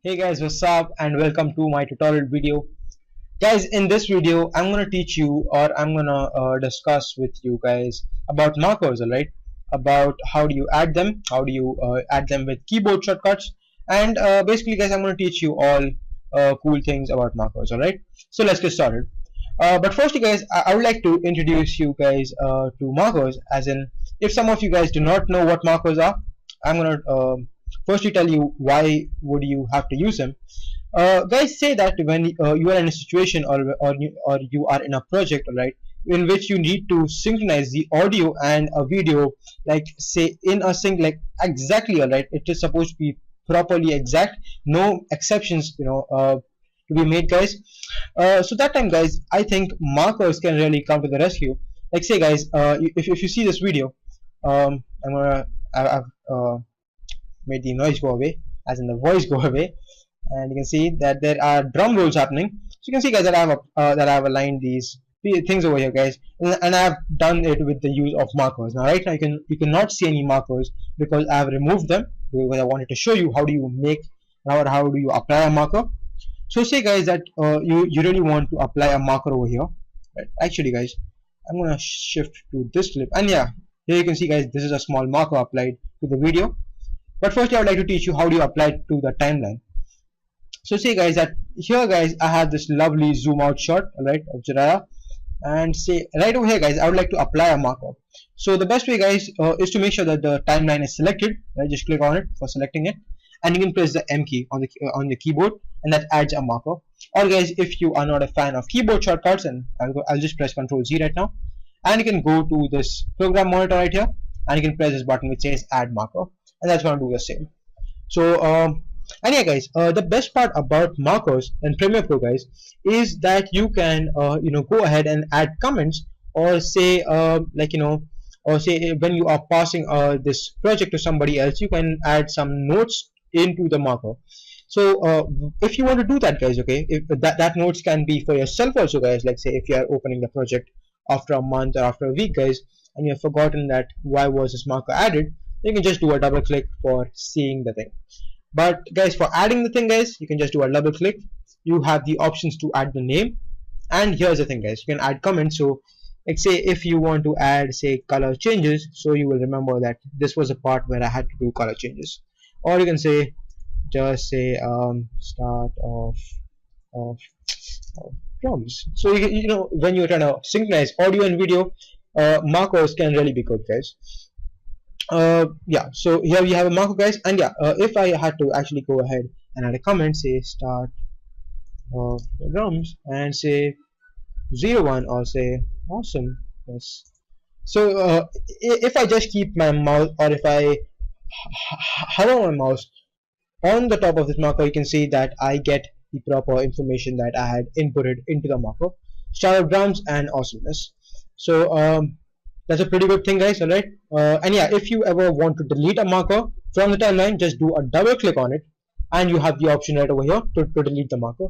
Hey guys, what's up and welcome to my tutorial video. Guys, in this video I'm gonna teach you, or I'm gonna discuss with you guys about markers, alright? About how do you add them, how do you add them with keyboard shortcuts, and basically guys, I'm gonna teach you all cool things about markers, alright? So let's get started. But firstly guys, I would like to introduce you guys to markers, as in, if some of you guys do not know what markers are, I'm gonna firstly tell you why would you have to use them. Guys, say that when you are in a situation, or you are in a project, right, in which you need to synchronize the audio and a video, like say in a sync, like exactly, alright, it is supposed to be properly exact, no exceptions, to be made, guys. So that time, guys, I think markers can really come to the rescue. Like say, guys, if you see this video, I've made the noise go away, as in the voice go away, and you can see that there are drum rolls happening. So you can see, guys, that I have aligned these things over here, guys, and I've done it with the use of markers. Now right now you cannot see any markers because I have removed them, because I wanted to show you how do you make, or how do you apply a marker. So say, guys, that you really want to apply a marker over here, right? Actually, guys, I'm gonna shift to this clip, and yeah, here you can see, guys, this is a small marker applied to the video. But first I would like to teach you how do you apply it to the timeline. So say, guys, that here, guys, I have this lovely zoom out shot, right, of Jiraiya, and say right over here, guys, I would like to apply a marker. So the best way, guys, is to make sure that the timeline is selected, right? Just click on it for selecting it, and you can press the M key on the keyboard, and that adds a marker. Or guys, if you are not a fan of keyboard shortcuts, and I'll just press Ctrl Z right now, and you can go to this program monitor right here, and you can press this button which says add marker, and that's going to do the same. So and yeah, guys, the best part about markers in Premiere Pro, guys, is that you can go ahead and add comments, or say or say when you are passing this project to somebody else, you can add some notes into the marker. So if you want to do that, guys, okay, if that notes can be for yourself also, guys. Like say if you are opening the project after a month or after a week, guys, and you have forgotten that why was this marker added, you can just do a double click for seeing the thing. But guys, for adding the thing, guys, you can just do a double click. You have the options to add the name, and here's the thing, guys, you can add comments. So like say if you want to add, say, color changes, so you will remember that this was a part where I had to do color changes. Or you can say, just say start of drums. So when you're trying to synchronize audio and video, markers can really be good, guys. Yeah, so here we have a marker, guys, and yeah, if I had to actually go ahead and add a comment, say start of drums, and say 01, or say awesome. Yes. So if I just keep my mouse, or if I hover my mouse on the top of this marker, you can see that I get the proper information that I had inputted into the marker, start of drums and awesomeness. So that's a pretty good thing, guys, alright? And yeah, if you ever want to delete a marker from the timeline, just do a double click on it, and you have the option right over here to delete the marker.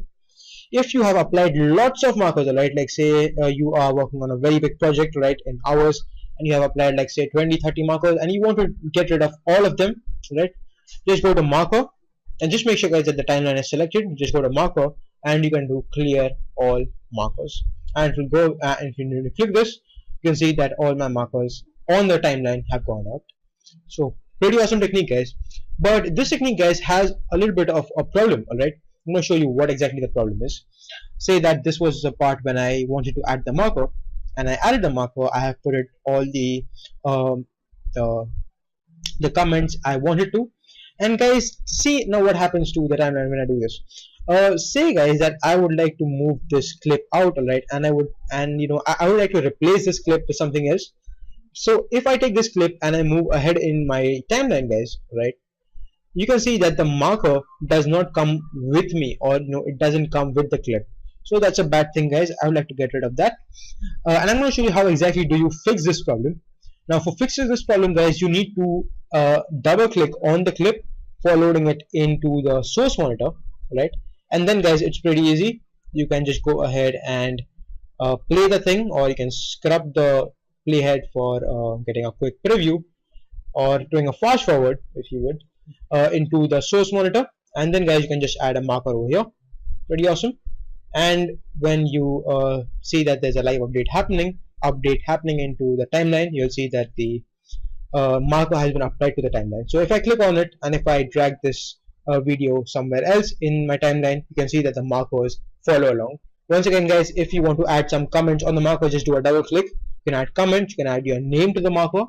If you have applied lots of markers, alright, like say you are working on a very big project, right, in hours, and you have applied like say 20-30 markers, and you want to get rid of all of them, right, just go to marker, and just make sure, guys, that the timeline is selected. Just go to marker, and you can do clear all markers, and it will go, and if you click this, you can see that all my markers on the timeline have gone out. So pretty awesome technique, guys. But this technique, guys, has a little bit of a problem, alright? I'm going to show you what exactly the problem is. Say that this was the part when I wanted to add the marker, and I added the marker. I have put it all the comments I wanted to, and guys, see now what happens to the timeline when I do this. Say, guys, that I would like to move this clip out, alright, and I would like to replace this clip with something else. So if I take this clip and I move ahead in my timeline, guys, right, you can see that the marker does not come with me, or it doesn't come with the clip. So that's a bad thing, guys. I would like to get rid of that, and I'm going to show you how exactly do you fix this problem. Now for fixing this problem, guys, you need to double click on the clip for loading it into the source monitor, right? And then, guys, it's pretty easy. You can just go ahead and play the thing, or you can scrub the playhead for getting a quick preview, or doing a fast forward, if you would, into the source monitor, and then guys you can just add a marker over here. Pretty awesome. And when you see that there's a live update happening into the timeline, you'll see that the marker has been applied to the timeline. So if I click on it and if I drag this video somewhere else in my timeline, you can see that the markers follow along. Once again guys, if you want to add some comments on the marker, just do a double click. You can add comments, you can add your name to the marker.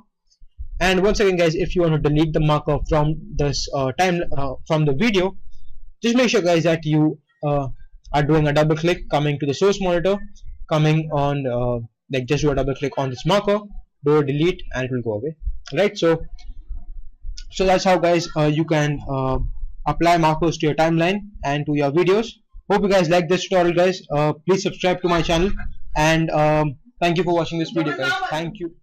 And once again guys, if you want to delete the marker from this from the video, just make sure guys that you are doing a double click, coming to the source monitor, coming on like just do a double click on this marker, do a delete, and it will go away. Right, so that's how guys you can apply markers to your timeline and to your videos. Hope you guys like this tutorial guys. Please subscribe to my channel, and thank you for watching this video guys. Thank you.